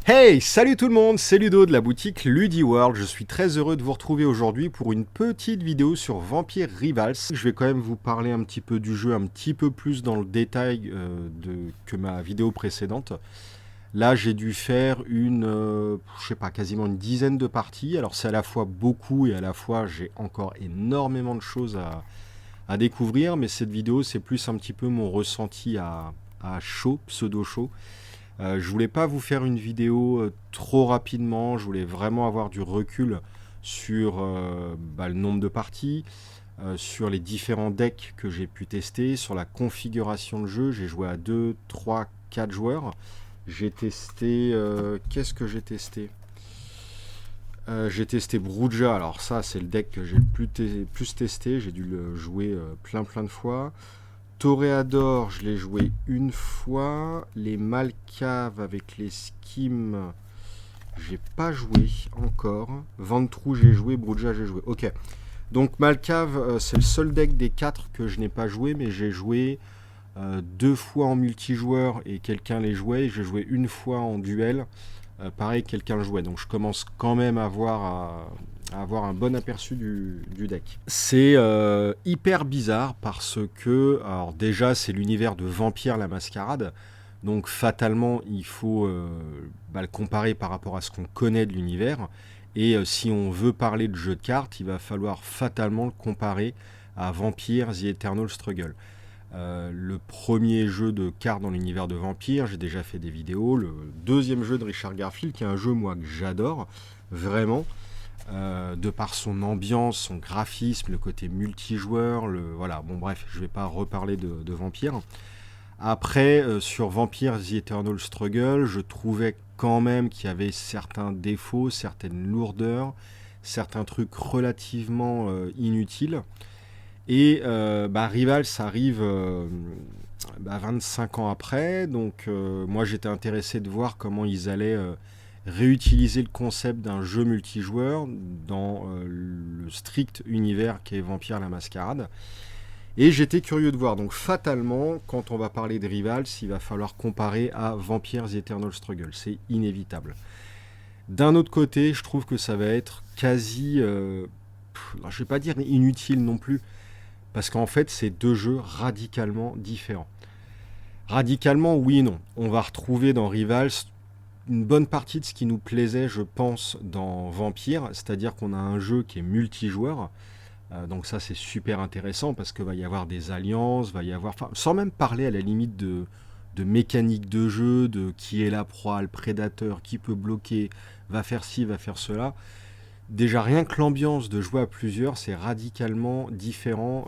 Hey, salut tout le monde, c'est Ludo de la boutique LudiWorld. Je suis très heureux de vous retrouver aujourd'hui pour une petite vidéo sur Vampire Rivals. Je vais quand même vous parler un petit peu du jeu, un petit peu plus dans le détail que ma vidéo précédente. Là, j'ai dû faire je sais pas, quasiment une dizaine de parties. Alors c'est à la fois beaucoup et à la fois j'ai encore énormément de choses à découvrir. Mais cette vidéo, c'est plus un petit peu mon ressenti à chaud, pseudo chaud. Je voulais pas vous faire une vidéo trop rapidement, je voulais vraiment avoir du recul sur le nombre de parties, sur les différents decks que j'ai pu tester, sur la configuration de jeu. J'ai joué à 2, 3, 4 joueurs. J'ai testé... Qu'est-ce que j'ai testé J'ai testé Bruja, alors ça c'est le deck que j'ai le plus testé, j'ai dû le jouer plein de fois. Toréador, je l'ai joué une fois. Les Malcaves avec les Skims, j'ai pas joué encore. Ventrou, j'ai joué. Bruja, j'ai joué. Ok. Donc Malcave, c'est le seul deck des 4 que je n'ai pas joué, mais j'ai joué 2 fois en multijoueur et quelqu'un les jouait. J'ai joué une fois en duel. Pareil, quelqu'un le jouait. Donc je commence quand même à avoir un bon aperçu du deck. C'est hyper bizarre parce que, alors déjà, c'est l'univers de Vampire la Mascarade. Donc fatalement, il faut le comparer par rapport à ce qu'on connaît de l'univers. Et si on veut parler de jeu de cartes, il va falloir fatalement le comparer à Vampire The Eternal Struggle. Le premier jeu de cartes dans l'univers de Vampire, j'ai déjà fait des vidéos. Le deuxième jeu de Richard Garfield, qui est un jeu moi que j'adore, vraiment, de par son ambiance, son graphisme, le côté multijoueur, voilà. Bon bref, je vais pas reparler de Vampire. Après, sur Vampire The Eternal Struggle, je trouvais quand même qu'il y avait certains défauts, certaines lourdeurs, certains trucs relativement inutiles. Et Rivals arrive 25 ans après, donc moi j'étais intéressé de voir comment ils allaient réutiliser le concept d'un jeu multijoueur dans le strict univers qu'est Vampire la Mascarade. Et j'étais curieux de voir, donc fatalement, quand on va parler de Rivals, il va falloir comparer à Vampire The Eternal Struggle, c'est inévitable. D'un autre côté, je trouve que ça va être quasi, je vais pas dire inutile non plus, parce qu'en fait, c'est deux jeux radicalement différents. Radicalement, oui et non. On va retrouver dans Rivals une bonne partie de ce qui nous plaisait, je pense, dans Vampire, c'est-à-dire qu'on a un jeu qui est multijoueur. Donc ça, c'est super intéressant parce qu'il va y avoir des alliances, va y avoir, sans même parler à la limite de mécanique de jeu, de qui est la proie, le prédateur, qui peut bloquer, va faire ci, va faire cela. Déjà, rien que l'ambiance de jouer à plusieurs, c'est radicalement différent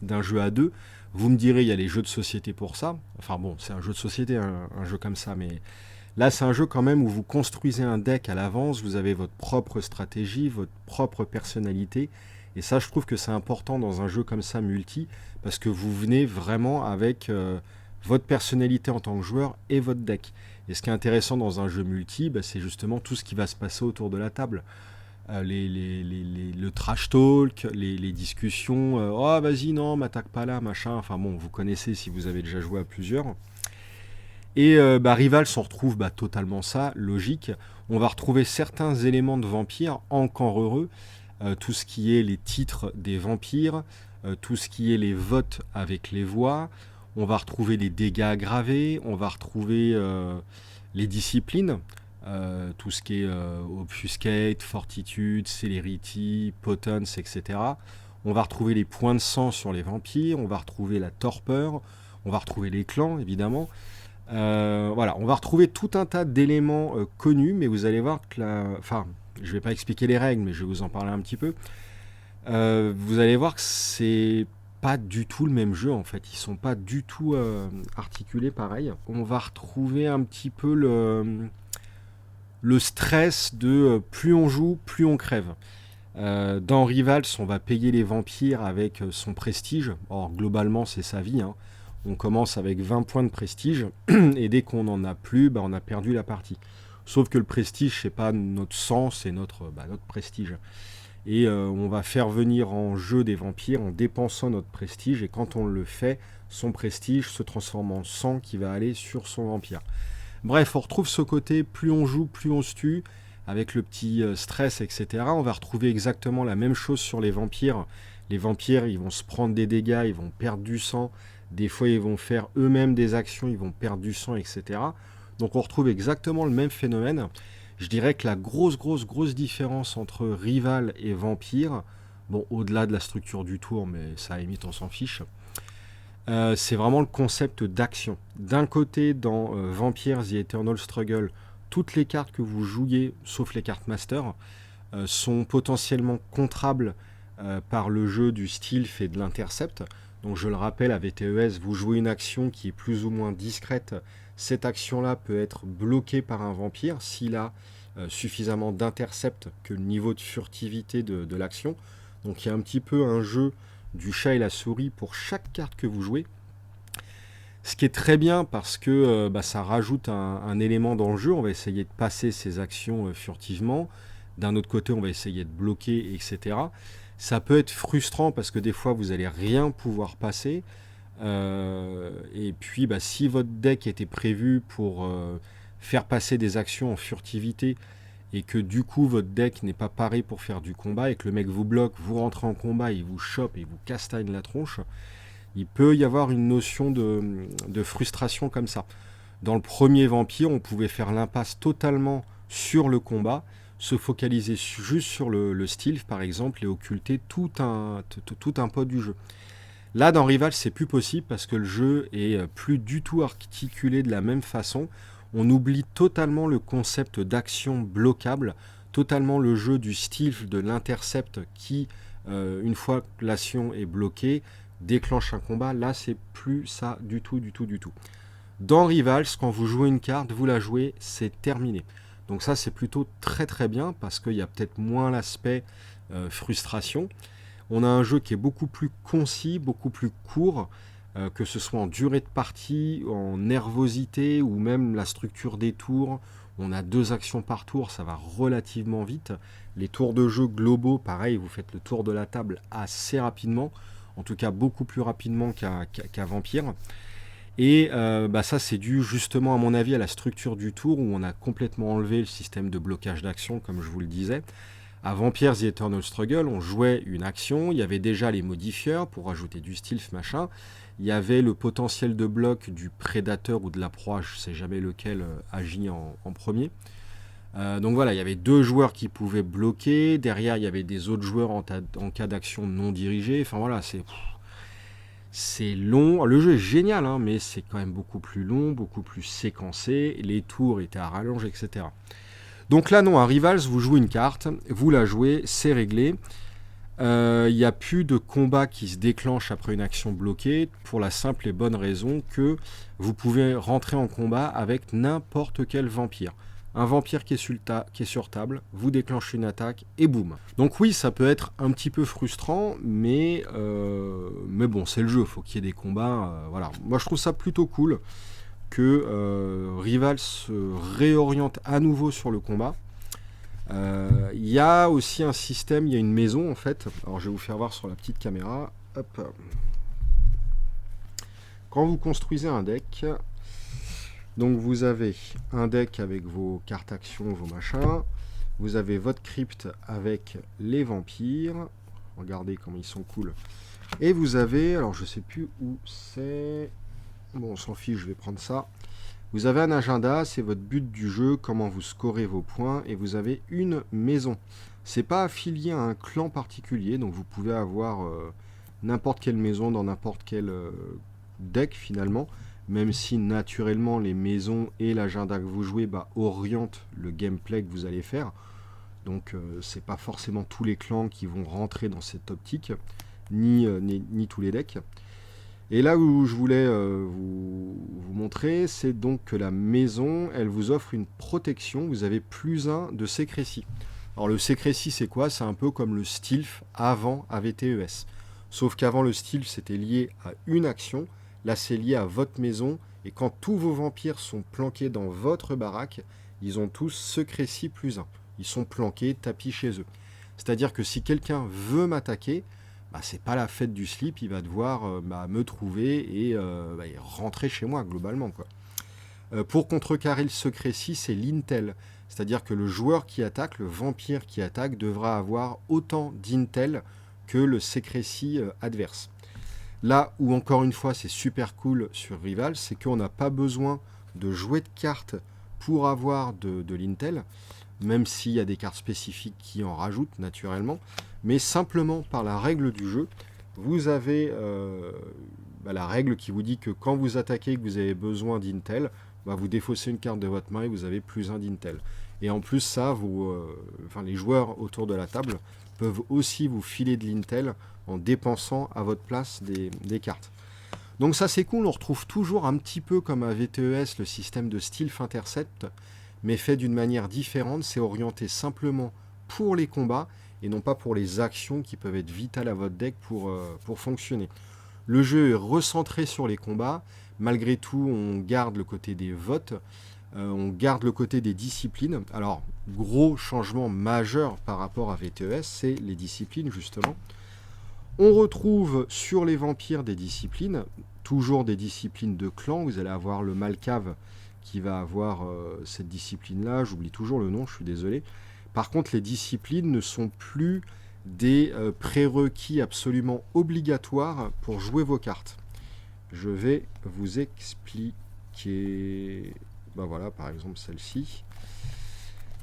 d'un jeu à deux. Vous me direz, il y a les jeux de société pour ça. Enfin bon, c'est un jeu de société, un jeu comme ça, mais là, c'est un jeu quand même où vous construisez un deck à l'avance, vous avez votre propre stratégie, votre propre personnalité. Et ça, je trouve que c'est important dans un jeu comme ça, multi, parce que vous venez vraiment avec votre personnalité en tant que joueur et votre deck. Et ce qui est intéressant dans un jeu multi, c'est justement tout ce qui va se passer autour de la table. Le trash talk, les discussions, oh vas-y non, m'attaque pas là, machin, enfin bon, vous connaissez si vous avez déjà joué à plusieurs. Et Rivals, on retrouve totalement ça, logique. On va retrouver certains éléments de vampires, encore heureux, tout ce qui est les titres des vampires, tout ce qui est les votes avec les voix, on va retrouver les dégâts aggravés, on va retrouver les disciplines, tout ce qui est Obfuscate, Fortitude, Celerity, Potence, etc. On va retrouver les points de sang sur les vampires, on va retrouver la torpeur, on va retrouver les clans, évidemment. Voilà, on va retrouver tout un tas d'éléments connus, mais vous allez voir que je vais pas expliquer les règles, mais je vais vous en parler un petit peu. Vous allez voir que c'est pas du tout le même jeu en fait, ils sont pas du tout articulés pareil. On va retrouver un petit peu le stress de plus on joue, plus on crève. Dans Rivals, on va payer les vampires avec son prestige. Or, globalement, c'est sa vie. Hein. On commence avec 20 points de prestige, et dès qu'on n'en a plus, on a perdu la partie. Sauf que le prestige, c'est pas notre sang, c'est notre prestige. Et on va faire venir en jeu des vampires en dépensant notre prestige, et quand on le fait, son prestige se transforme en sang qui va aller sur son vampire. Bref, on retrouve ce côté, plus on joue, plus on se tue, avec le petit stress, etc. On va retrouver exactement la même chose sur les vampires. Les vampires, ils vont se prendre des dégâts, ils vont perdre du sang. Des fois, ils vont faire eux-mêmes des actions, ils vont perdre du sang, etc. Donc on retrouve exactement le même phénomène. Je dirais que la grosse différence entre rival et vampire, bon, au-delà de la structure du tour, mais ça, à la limite, on s'en fiche, c'est vraiment le concept d'action. D'un côté, dans Vampires The Eternal Struggle, toutes les cartes que vous jouiez, sauf les cartes Master, sont potentiellement contrables par le jeu du Stealth et de l'Intercept. Donc je le rappelle, à VTES, vous jouez une action qui est plus ou moins discrète. Cette action-là peut être bloquée par un vampire s'il a suffisamment d'intercept que le niveau de furtivité de l'action. Donc il y a un petit peu un jeu du chat et la souris pour chaque carte que vous jouez. Ce qui est très bien parce que ça rajoute un élément dans le jeu. On va essayer de passer ces actions furtivement. D'un autre côté, on va essayer de bloquer, etc. Ça peut être frustrant parce que des fois, vous n'allez rien pouvoir passer. Et puis, si votre deck était prévu pour faire passer des actions en furtivité et que du coup, votre deck n'est pas paré pour faire du combat et que le mec vous bloque, vous rentrez en combat, il vous chope et vous castagne la tronche, il peut y avoir une notion de frustration comme ça. Dans le premier Vampire, on pouvait faire l'impasse totalement sur le combat, se focaliser juste sur le stealth par exemple et occulter tout un pot du jeu. Là dans Rival c'est plus possible parce que le jeu est plus du tout articulé de la même façon. On oublie totalement le concept d'action bloquable, totalement le jeu du stealth, de l'intercept qui, une fois que l'action est bloquée, déclenche un combat. Là c'est plus ça du tout. Dans Rivals, quand vous jouez une carte, vous la jouez, c'est terminé. Donc ça c'est plutôt très bien parce qu'il y a peut-être moins l'aspect frustration. On a un jeu qui est beaucoup plus concis, beaucoup plus court, que ce soit en durée de partie, en nervosité ou même la structure des tours. On a 2 actions par tour, ça va relativement vite. Les tours de jeu globaux, pareil, vous faites le tour de la table assez rapidement, en tout cas beaucoup plus rapidement qu'à Vampire. Et ça c'est dû justement à mon avis à la structure du tour où on a complètement enlevé le système de blocage d'action comme je vous le disais. À Vampires The Eternal Struggle, on jouait une action, il y avait déjà les modifieurs pour rajouter du stealth, machin. Il y avait le potentiel de bloc du prédateur ou de la proie, je ne sais jamais lequel agit en premier. Donc voilà, il y avait 2 joueurs qui pouvaient bloquer, derrière il y avait des autres joueurs en cas d'action non dirigée. Enfin voilà, c'est long. Le jeu est génial, hein, mais c'est quand même beaucoup plus long, beaucoup plus séquencé. Les tours étaient à rallonge, etc. Donc là, non, à Rivals, vous jouez une carte, vous la jouez, c'est réglé. Il n'y a plus de combat qui se déclenche après une action bloquée, pour la simple et bonne raison que vous pouvez rentrer en combat avec n'importe quel vampire. Un vampire qui est sur table, vous déclenchez une attaque et boum. Donc oui, ça peut être un petit peu frustrant, mais bon, c'est le jeu, il faut qu'il y ait des combats. Voilà. Moi, je trouve ça plutôt cool que Rival se réoriente à nouveau sur le combat. Il y a aussi un système, il y a une maison en fait. Alors je vais vous faire voir sur la petite caméra. Hop. Quand vous construisez un deck, donc vous avez un deck avec vos cartes actions, vos machins. Vous avez votre crypte avec les vampires. Regardez comme ils sont cool. Et vous avez, alors je sais plus où c'est. Bon, on s'en fiche, je vais prendre ça. Vous avez un agenda, c'est votre but du jeu, comment vous scorez vos points, et vous avez une maison. C'est pas affilié à un clan particulier, donc vous pouvez avoir n'importe quelle maison dans n'importe quel deck finalement, même si naturellement les maisons et l'agenda que vous jouez orientent le gameplay que vous allez faire. Donc c'est pas forcément tous les clans qui vont rentrer dans cette optique, ni tous les decks. Et là où je voulais vous montrer, c'est donc que la maison, elle vous offre une protection. Vous avez +1 de sécrétie. Alors le sécrétie, c'est quoi? C'est un peu comme le stealth avant AVTES. Sauf qu'avant le stealth, c'était lié à une action. Là, c'est lié à votre maison. Et quand tous vos vampires sont planqués dans votre baraque, ils ont tous sécrétie +1. Ils sont planqués, tapis chez eux. C'est-à-dire que si quelqu'un veut m'attaquer, c'est pas la fête du slip, il va devoir me trouver et rentrer chez moi globalement, quoi. Pour contrecarrer le secrécy, c'est l'intel. C'est-à-dire que le joueur qui attaque, le vampire qui attaque, devra avoir autant d'intel que le secrécy adverse. Là où, encore une fois, c'est super cool sur Rival, c'est qu'on n'a pas besoin de jouer de cartes pour avoir de l'intel, même s'il y a des cartes spécifiques qui en rajoutent naturellement, mais simplement par la règle du jeu, vous avez la règle qui vous dit que quand vous attaquez et que vous avez besoin d'intel, vous défaussez une carte de votre main et vous avez plus un d'intel. Et en plus ça, les joueurs autour de la table peuvent aussi vous filer de l'intel en dépensant à votre place des cartes. Donc ça c'est cool, on retrouve toujours un petit peu comme à VTES le système de Stealth Intercept, mais fait d'une manière différente, c'est orienté simplement pour les combats et non pas pour les actions qui peuvent être vitales à votre deck pour fonctionner. Le jeu est recentré sur les combats, malgré tout on garde le côté des votes, on garde le côté des disciplines. Alors gros changement majeur par rapport à VTES, c'est les disciplines justement. On retrouve sur les vampires des disciplines, toujours des disciplines de clan. Vous allez avoir le Malcave qui va avoir cette discipline-là. J'oublie toujours le nom, je suis désolé. Par contre, les disciplines ne sont plus des prérequis absolument obligatoires pour jouer vos cartes. Je vais vous expliquer. Voilà, par exemple celle-ci.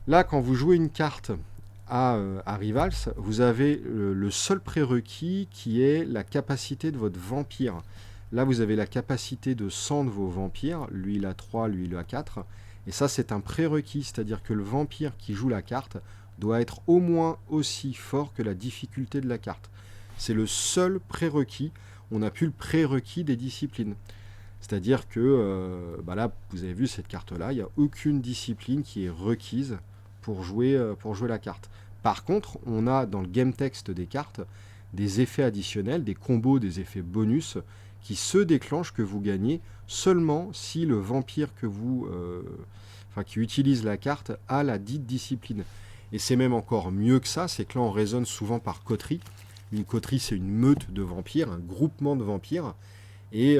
Là, quand vous jouez une carte à Rivals, vous avez le seul prérequis qui est la capacité de votre vampire. Là, vous avez la capacité de sang de vos vampires. Lui, il a 3, lui, il a 4. Et ça, c'est un prérequis, c'est-à-dire que le vampire qui joue la carte doit être au moins aussi fort que la difficulté de la carte. C'est le seul prérequis. On n'a plus le prérequis des disciplines. C'est-à-dire que là, vous avez vu cette carte-là, il n'y a aucune discipline qui est requise pour jouer la carte. Par contre, on a dans le game text des cartes des effets additionnels, des combos, des effets bonus qui se déclenchent, que vous gagnez seulement si le vampire qui utilise la carte a la dite discipline. Et c'est même encore mieux que ça, c'est que là on raisonne souvent par coterie. Une coterie, c'est une meute de vampires, un groupement de vampires. Et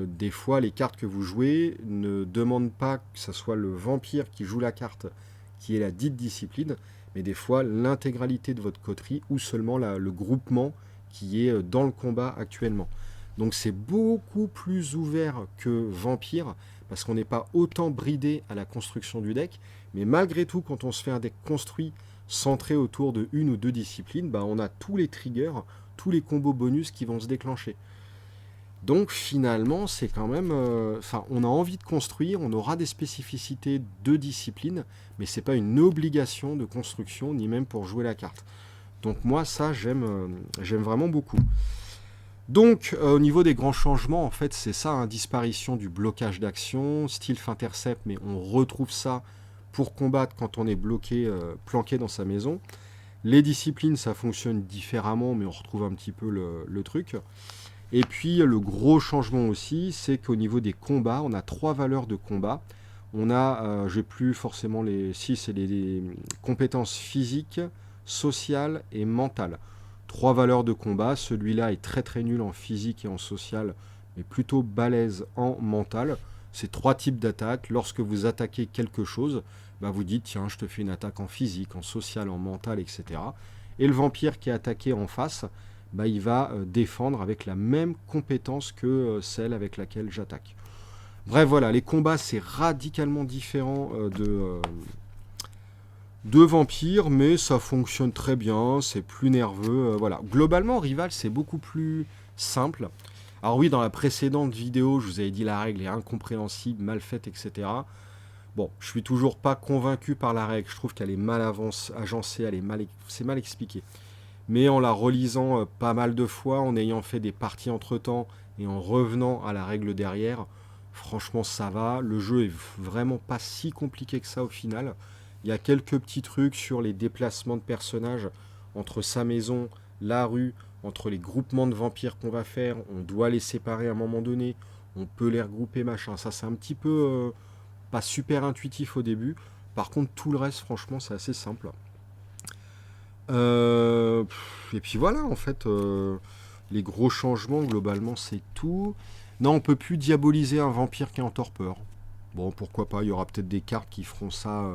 des fois, les cartes que vous jouez ne demandent pas que ce soit le vampire qui joue la carte qui est la dite discipline, mais des fois l'intégralité de votre coterie ou seulement le groupement qui est dans le combat actuellement. Donc c'est beaucoup plus ouvert que Vampire, parce qu'on n'est pas autant bridé à la construction du deck, mais malgré tout, quand on se fait un deck construit centré autour de une ou deux disciplines, on a tous les triggers, tous les combos bonus qui vont se déclencher. Donc finalement, c'est quand même... on a envie de construire, on aura des spécificités de discipline, mais c'est pas une obligation de construction, ni même pour jouer la carte. Donc moi, ça, j'aime vraiment beaucoup. Donc, au niveau des grands changements, en fait, c'est ça, disparition du blocage d'action, Stealth Intercept, mais on retrouve ça pour combattre quand on est bloqué, planqué dans sa maison. Les disciplines, ça fonctionne différemment, mais on retrouve un petit peu le truc. Et puis le gros changement aussi, c'est qu'au niveau des combats, on a 3 valeurs de combat. On a, j'ai plus forcément les 6, c'est les compétences physiques, sociales et mentales. 3 valeurs de combat, celui-là est très très nul en physique et en social, mais plutôt balèze en mental. C'est 3 types d'attaques. Lorsque vous attaquez quelque chose, vous dites, tiens, je te fais une attaque en physique, en social, en mental, etc. Et le vampire qui est attaqué en face, il va défendre avec la même compétence que celle avec laquelle j'attaque. Bref, voilà, les combats, c'est radicalement différent de Vampire, mais ça fonctionne très bien, c'est plus nerveux. Voilà. Globalement, Rival, c'est beaucoup plus simple. Alors oui, dans la précédente vidéo, je vous avais dit la règle est incompréhensible, mal faite, etc. Bon, je suis toujours pas convaincu par la règle, je trouve qu'elle est mal agencée, c'est mal expliqué. Mais en la relisant pas mal de fois, en ayant fait des parties entre-temps et en revenant à la règle derrière, franchement ça va. Le jeu est vraiment pas si compliqué que ça au final. Il y a quelques petits trucs sur les déplacements de personnages entre sa maison, la rue, entre les groupements de vampires qu'on va faire. On doit les séparer à un moment donné, on peut les regrouper, machin. Ça c'est un petit peu pas super intuitif au début. Par contre tout le reste franchement c'est assez simple. Et puis voilà, en fait, les gros changements, globalement, c'est tout. Non, on peut plus diaboliser un vampire qui est en torpeur. Bon, pourquoi pas, il y aura peut-être des cartes qui feront ça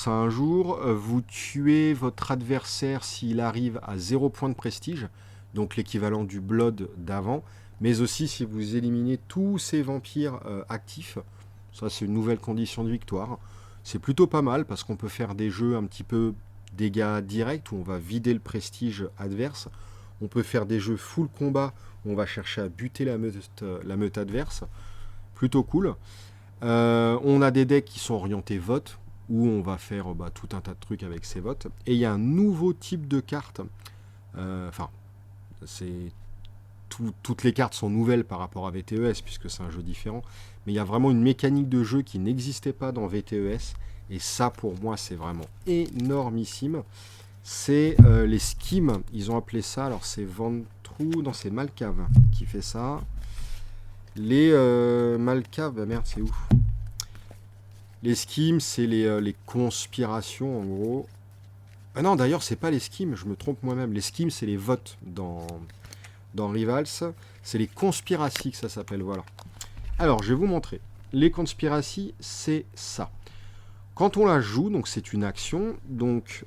un jour. Vous tuez votre adversaire s'il arrive à 0 point de prestige, donc l'équivalent du Blood d'avant, mais aussi si vous éliminez tous ces vampires actifs. Ça, c'est une nouvelle condition de victoire. C'est plutôt pas mal parce qu'on peut faire des jeux un petit peu dégâts directs où on va vider le prestige adverse. On peut faire des jeux full combat où on va chercher à buter la meute adverse. Plutôt cool. On a des decks qui sont orientés vote où on va faire tout un tas de trucs avec ces votes. Et il y a un nouveau type de carte. Toutes les cartes sont nouvelles par rapport à VTES puisque c'est un jeu différent. Mais il y a vraiment une mécanique de jeu qui n'existait pas dans VTES. Et ça, pour moi, c'est vraiment énormissime. C'est les schemes. Ils ont appelé ça. Alors, c'est Ventrue. Non, c'est Malcave qui fait ça. Les Malcave. Bah merde, c'est où? Les schemes, c'est les conspirations, en gros. Ah non, d'ailleurs, c'est pas les schemes. Je me trompe moi-même. Les schemes, c'est les votes dans Rivals. C'est les conspiracies que ça s'appelle. Voilà. Alors, je vais vous montrer. Les conspiracies, c'est ça. Quand on la joue, donc c'est une action, donc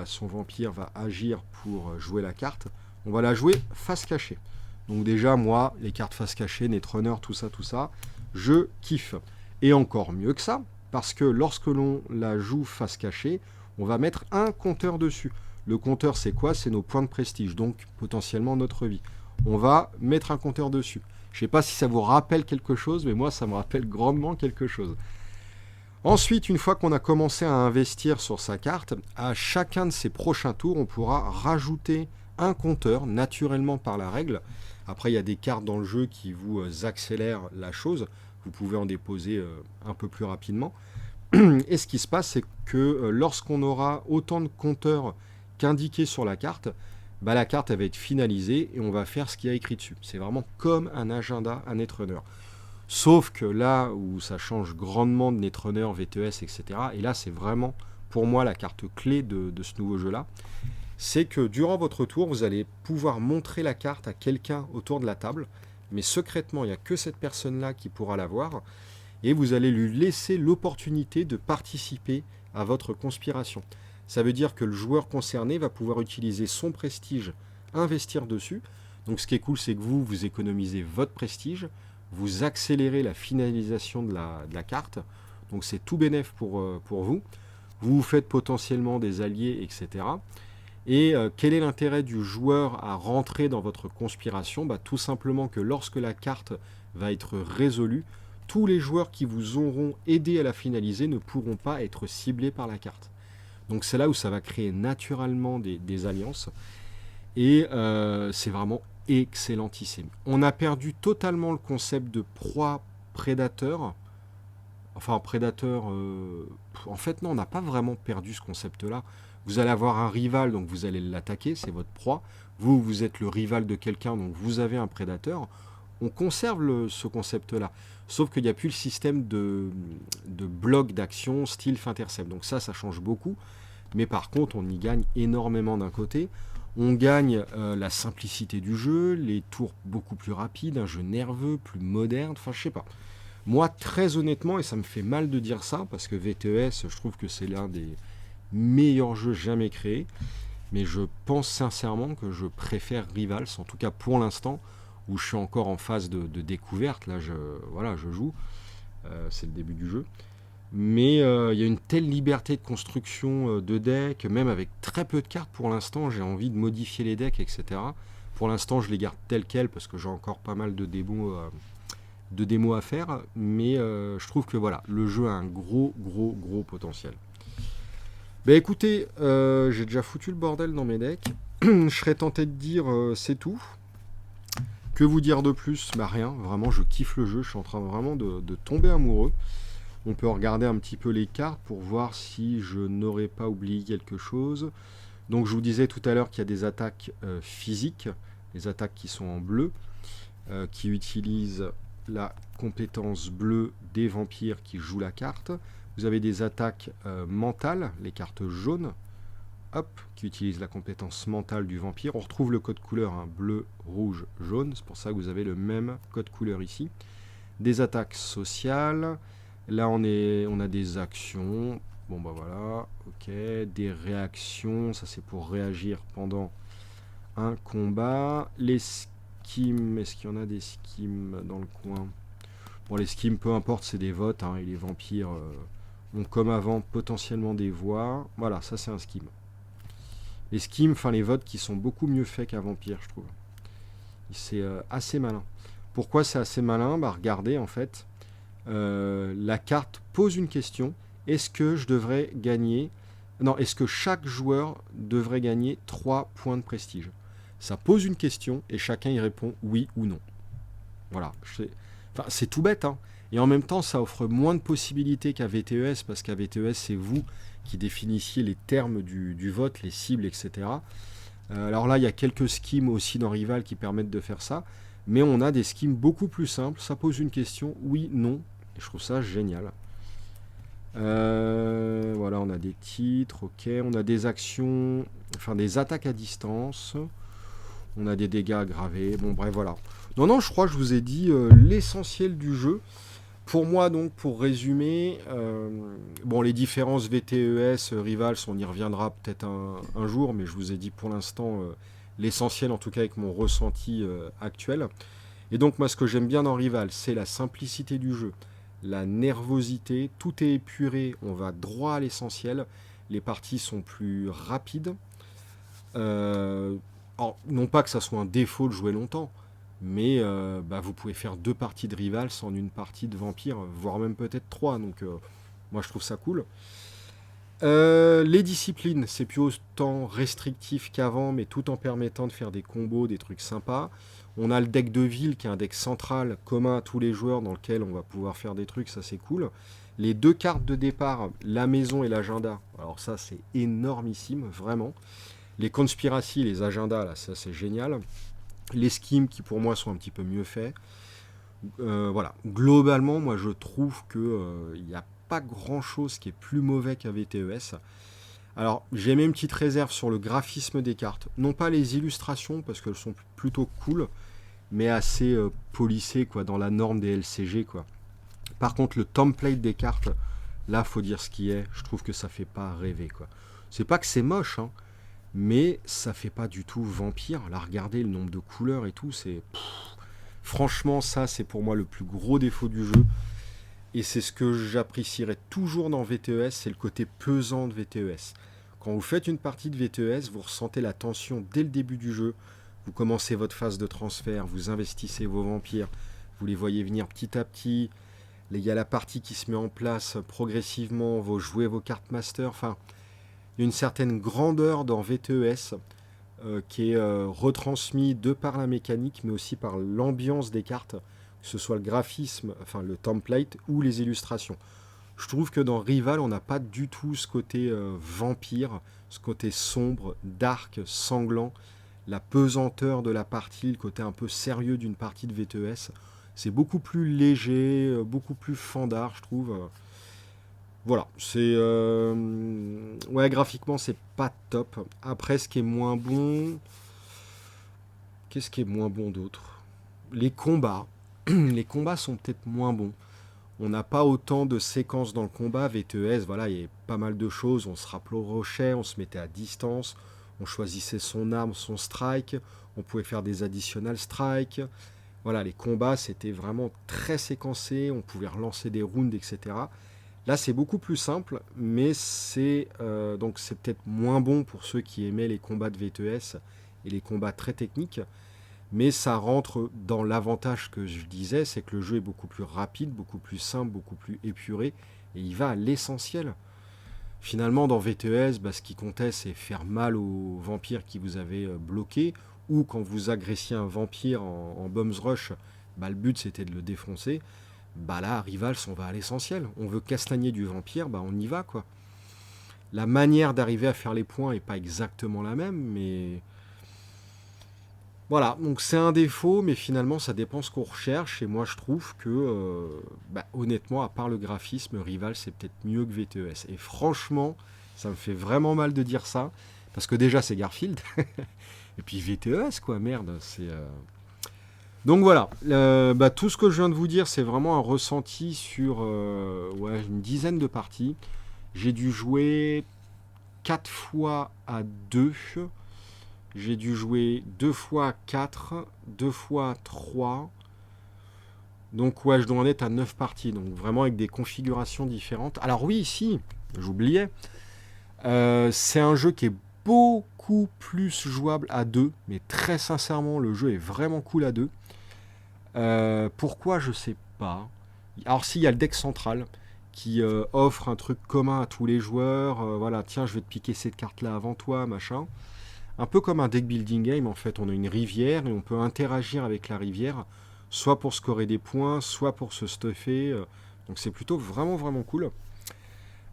son vampire va agir pour jouer la carte. On va la jouer face cachée. Donc déjà, moi, les cartes face cachée, Netrunner, tout ça, je kiffe. Et encore mieux que ça, parce que lorsque l'on la joue face cachée, on va mettre un compteur dessus. Le compteur, c'est quoi? C'est nos points de prestige, donc potentiellement notre vie. On va mettre un compteur dessus. Je ne sais pas si ça vous rappelle quelque chose, mais moi, ça me rappelle grandement quelque chose. Ensuite, une fois qu'on a commencé à investir sur sa carte, à chacun de ses prochains tours, on pourra rajouter un compteur naturellement par la règle. Après, il y a des cartes dans le jeu qui vous accélèrent la chose. Vous pouvez en déposer un peu plus rapidement. Et ce qui se passe, c'est que lorsqu'on aura autant de compteurs qu'indiqués sur la carte, la carte elle va être finalisée et on va faire ce qu'il y a écrit dessus. C'est vraiment comme un agenda à Netrunner. Sauf que là où ça change grandement de Netrunner, VTES, etc., et là c'est vraiment pour moi la carte clé de ce nouveau jeu-là, c'est que durant votre tour, vous allez pouvoir montrer la carte à quelqu'un autour de la table, mais secrètement, il n'y a que cette personne-là qui pourra la voir, et vous allez lui laisser l'opportunité de participer à votre conspiration. Ça veut dire que le joueur concerné va pouvoir utiliser son prestige, investir dessus. Donc ce qui est cool, c'est que vous économisez votre prestige, vous accélérez la finalisation de la carte, donc c'est tout bénef pour vous. Vous vous faites potentiellement des alliés, etc. Et quel est l'intérêt du joueur à rentrer dans votre conspiration? Tout simplement que lorsque la carte va être résolue, tous les joueurs qui vous auront aidé à la finaliser ne pourront pas être ciblés par la carte. Donc c'est là où ça va créer naturellement des alliances. Et c'est vraiment excellentissime. On a perdu totalement le concept de proie prédateur. Enfin, prédateur... en fait, non, on n'a pas vraiment perdu ce concept-là. Vous allez avoir un rival, donc vous allez l'attaquer, c'est votre proie. Vous êtes le rival de quelqu'un, donc vous avez un prédateur. On conserve ce concept-là. Sauf qu'il n'y a plus le système de bloc d'action style Fintercept. Donc ça change beaucoup. Mais par contre, on y gagne énormément d'un côté. On gagne la simplicité du jeu, les tours beaucoup plus rapides, un jeu nerveux, plus moderne, enfin je sais pas. Moi, très honnêtement, et ça me fait mal de dire ça, parce que VTES, je trouve que c'est l'un des meilleurs jeux jamais créés, mais je pense sincèrement que je préfère Rivals, en tout cas pour l'instant, où je suis encore en phase de découverte, là je joue, c'est le début du jeu. Mais il y a une telle liberté de construction de decks, même avec très peu de cartes pour l'instant, j'ai envie de modifier les decks, etc. Pour l'instant, je les garde telles quelles parce que j'ai encore pas mal de démos à faire, mais je trouve que voilà, le jeu a un gros potentiel. Écoutez, j'ai déjà foutu le bordel dans mes decks. Je serais tenté de dire c'est tout. Que vous dire de plus? Rien, vraiment, je kiffe le jeu, je suis en train vraiment de tomber amoureux. On peut regarder un petit peu les cartes pour voir si je n'aurais pas oublié quelque chose. Donc je vous disais tout à l'heure qu'il y a des attaques physiques, des attaques qui sont en bleu, qui utilisent la compétence bleue des vampires qui jouent la carte. Vous avez des attaques mentales, les cartes jaunes, qui utilisent la compétence mentale du vampire. On retrouve le code couleur bleu, rouge, jaune, c'est pour ça que vous avez le même code couleur ici. Des attaques sociales. Là, on a des actions. Bon, bah voilà. Ok. Des réactions. Ça, c'est pour réagir pendant un combat. Les skims. Est-ce qu'il y en a des skims dans le coin? Bon, les skims, peu importe, c'est des votes. Hein, et les vampires ont, comme avant, potentiellement des voix. Voilà, ça, c'est un skim. Les skims, enfin les votes qui sont beaucoup mieux faits qu'un vampire, je trouve. C'est assez malin. Pourquoi c'est assez malin? Bah regardez, en fait, la carte pose une question. Est-ce que je devrais gagner... Non, est-ce que chaque joueur devrait gagner 3 points de prestige? Ça pose une question et chacun y répond oui ou non. Voilà. Enfin, c'est tout bête, hein. Et en même temps, ça offre moins de possibilités qu'à VTES, parce qu'à VTES, c'est vous qui définissiez les termes du vote, les cibles, etc. Alors là, il y a quelques schemes aussi dans Rival qui permettent de faire ça, mais on a des schemes beaucoup plus simples. Ça pose une question, oui, non, et je trouve ça génial. Voilà, on a des titres, ok, on a des actions, enfin des attaques à distance, on a des dégâts aggravés, bon bref, voilà. Non, je crois que je vous ai dit l'essentiel du jeu. Pour moi, donc, pour résumer, bon, les différences VTES, Rivals, on y reviendra peut-être un jour, mais je vous ai dit pour l'instant l'essentiel, en tout cas avec mon ressenti actuel. Et donc, moi, ce que j'aime bien dans Rivals, c'est la simplicité du jeu, la nervosité, tout est épuré, on va droit à l'essentiel, les parties sont plus rapides. Alors, non pas que ça soit un défaut de jouer longtemps, mais bah, vous pouvez faire 2 parties de Rivals en une partie de Vampire, voire même peut-être 3, donc moi je trouve ça cool. Les disciplines, c'est plus autant restrictif qu'avant, mais tout en permettant de faire des combos, des trucs sympas. On a le deck de ville qui est un deck central commun à tous les joueurs dans lequel on va pouvoir faire des trucs, ça c'est cool. Les 2 cartes de départ, la maison et l'agenda, alors ça c'est énormissime, vraiment. Les conspiracies, les agendas, là, ça c'est génial. Les schemes qui pour moi sont un petit peu mieux faits. Voilà, globalement, moi je trouve que il n'y a pas grand chose qui est plus mauvais qu'à VTES. Alors, j'ai mis une petite réserve sur le graphisme des cartes. Non pas les illustrations, parce qu'elles sont plutôt cool, mais assez polissées, quoi, dans la norme des LCG, quoi. Par contre, le template des cartes, là, faut dire ce qui est. Je trouve que ça fait pas rêver, quoi. C'est pas que c'est moche, hein, mais ça fait pas du tout vampire. Là, regardez le nombre de couleurs et tout, c'est... Franchement, ça, c'est pour moi le plus gros défaut du jeu. Et c'est ce que j'apprécierais toujours dans VTES, c'est le côté pesant de VTES. Quand vous faites une partie de VTES, vous ressentez la tension dès le début du jeu. Vous commencez votre phase de transfert, vous investissez vos vampires, vous les voyez venir petit à petit. Il y a la partie qui se met en place progressivement, vous jouez vos cartes master. Enfin, il y a une certaine grandeur dans VTES qui est retransmis de par la mécanique, mais aussi par l'ambiance des cartes, que ce soit le graphisme, enfin le template ou les illustrations. Je trouve que dans Rival, on n'a pas du tout ce côté vampire, ce côté sombre, dark, sanglant, la pesanteur de la partie, le côté un peu sérieux d'une partie de VTES. C'est beaucoup plus léger, beaucoup plus fandard, je trouve. Voilà, c'est... ouais, graphiquement, c'est pas top. Après, ce qui est moins bon... Qu'est-ce qui est moins bon d'autre? Les combats. Les combats sont peut-être moins bons. On n'a pas autant de séquences dans le combat. VTES, voilà, il y a pas mal de choses. On se rapprochait, on se mettait à distance. On choisissait son arme, son strike. On pouvait faire des additionnels strikes. Voilà, les combats, c'était vraiment très séquencé. On pouvait relancer des rounds, etc. Là, c'est beaucoup plus simple, mais c'est donc c'est peut-être moins bon pour ceux qui aimaient les combats de VTES et les combats très techniques, mais ça rentre dans l'avantage que je disais, c'est que le jeu est beaucoup plus rapide, beaucoup plus simple, beaucoup plus épuré, et il va à l'essentiel. Finalement, dans VTES, bah, ce qui comptait, c'est faire mal aux vampires qui vous avaient bloqué, ou quand vous agressiez un vampire en Bums Rush, bah, le but c'était de le défoncer. Bah là, à Rivals, on va à l'essentiel. On veut castagner du vampire, bah on y va, quoi. La manière d'arriver à faire les points est pas exactement la même, mais... Voilà, donc c'est un défaut, mais finalement, ça dépend ce qu'on recherche, et moi, je trouve que, bah, honnêtement, à part le graphisme, Rivals, c'est peut-être mieux que VTES. Et franchement, ça me fait vraiment mal de dire ça, parce que déjà, c'est Garfield, et puis VTES, quoi, merde, c'est... Donc voilà, tout ce que je viens de vous dire, c'est vraiment un ressenti sur ouais, une dizaine de parties. J'ai dû jouer 4 fois à 2. J'ai dû jouer 2 fois à 4, 2 fois à 3. Donc ouais, je dois en être à 9 parties. Donc vraiment avec des configurations différentes. Alors oui, ici, j'oubliais. C'est un jeu qui est beaucoup plus jouable à 2. Mais très sincèrement, le jeu est vraiment cool à 2. Pourquoi, je sais pas. Alors s'il y a le deck central qui offre un truc commun à tous les joueurs. Voilà, tiens, je vais te piquer cette carte-là avant toi, machin. Un peu comme un deck building game, en fait, on a une rivière et on peut interagir avec la rivière, soit pour scorer des points, soit pour se stuffer. Donc c'est plutôt vraiment vraiment cool.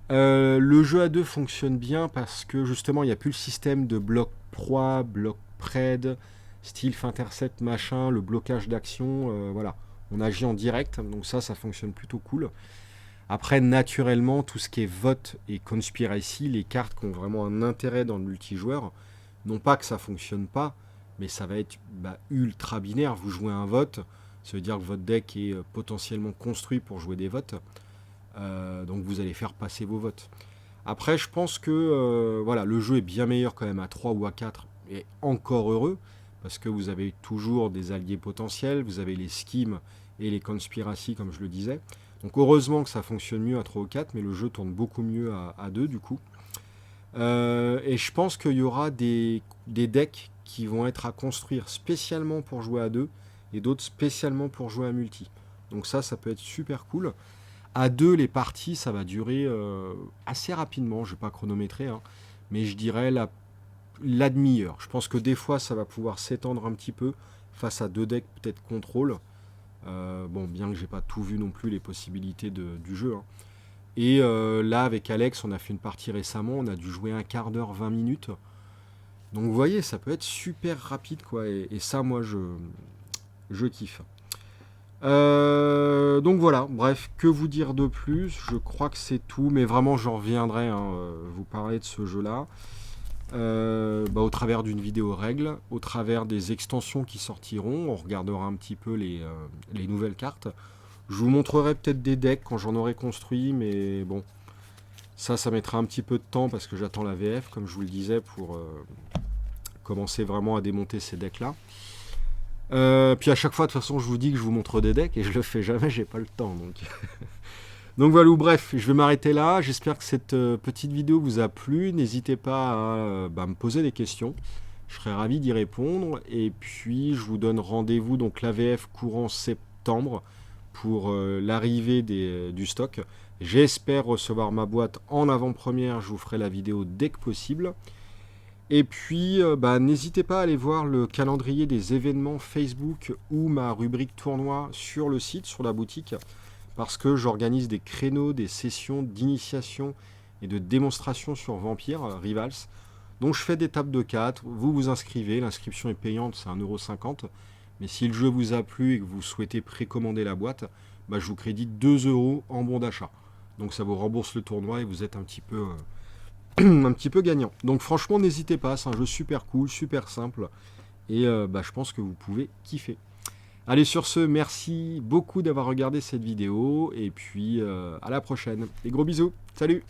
Le jeu à 2 fonctionne bien parce que justement il n'y a plus le système de bloc proie, bloc pred, style intercept machin, le blocage d'action. Voilà, on agit en direct, donc ça fonctionne plutôt cool. Après, naturellement, tout ce qui est vote et conspiracy, les cartes qui ont vraiment un intérêt dans le multijoueur, non pas que ça fonctionne pas, mais ça va être ultra binaire. Vous jouez un vote, ça veut dire que votre deck est potentiellement construit pour jouer des votes. Donc vous allez faire passer vos votes. Après, je pense que voilà, le jeu est bien meilleur quand même à 3 ou à 4, et encore heureux, parce que vous avez toujours des alliés potentiels, vous avez les schemes et les conspiracies, comme je le disais. Donc heureusement que ça fonctionne mieux à 3 ou 4, mais le jeu tourne beaucoup mieux à 2 du coup. Et je pense qu'il y aura des decks qui vont être à construire spécialement pour jouer à 2 et d'autres spécialement pour jouer à multi. Donc ça peut être super cool. À 2, les parties, ça va durer assez rapidement. Je ne vais pas chronométrer, hein, mais je dirais la demi-heure. Je pense que des fois, ça va pouvoir s'étendre un petit peu face à 2 decks peut-être contrôle. Bon, bien que j'ai pas tout vu non plus les possibilités du jeu, hein. Et là, avec Alex, on a fait une partie récemment, on a dû jouer un quart d'heure, 20 minutes. Donc vous voyez, ça peut être super rapide, quoi. Et ça, moi, je kiffe. Donc voilà, bref, que vous dire de plus? Je crois que c'est tout, mais vraiment, j'en reviendrai, hein, vous parler de ce jeu-là. Au travers d'une vidéo règle, au travers des extensions qui sortiront, on regardera un petit peu les nouvelles cartes. Je vous montrerai peut-être des decks quand j'en aurai construit, mais bon, ça mettra un petit peu de temps parce que j'attends la VF, comme je vous le disais, pour commencer vraiment à démonter ces decks-là. Puis à chaque fois, de toute façon, je vous dis que je vous montre des decks et je le fais jamais, j'ai pas le temps. Donc voilà, bref, je vais m'arrêter là. J'espère que cette petite vidéo vous a plu. N'hésitez pas à me poser des questions. Je serai ravi d'y répondre. Et puis, je vous donne rendez-vous, donc l'AVF courant septembre, pour l'arrivée du stock. J'espère recevoir ma boîte en avant-première. Je vous ferai la vidéo dès que possible. Et puis, n'hésitez pas à aller voir le calendrier des événements Facebook ou ma rubrique tournoi sur le site, sur la boutique, parce que j'organise des créneaux, des sessions d'initiation et de démonstration sur Vampire Rivals. Donc je fais des tables de 4, vous vous inscrivez, l'inscription est payante, c'est 1,50 €. Mais si le jeu vous a plu et que vous souhaitez précommander la boîte, je vous crédite 2 € en bon d'achat. Donc ça vous rembourse le tournoi et vous êtes un petit peu un petit peu gagnant. Donc franchement, n'hésitez pas, c'est un jeu super cool, super simple. Et je pense que vous pouvez kiffer. Allez, sur ce, merci beaucoup d'avoir regardé cette vidéo. Et puis à la prochaine. Et gros bisous. Salut!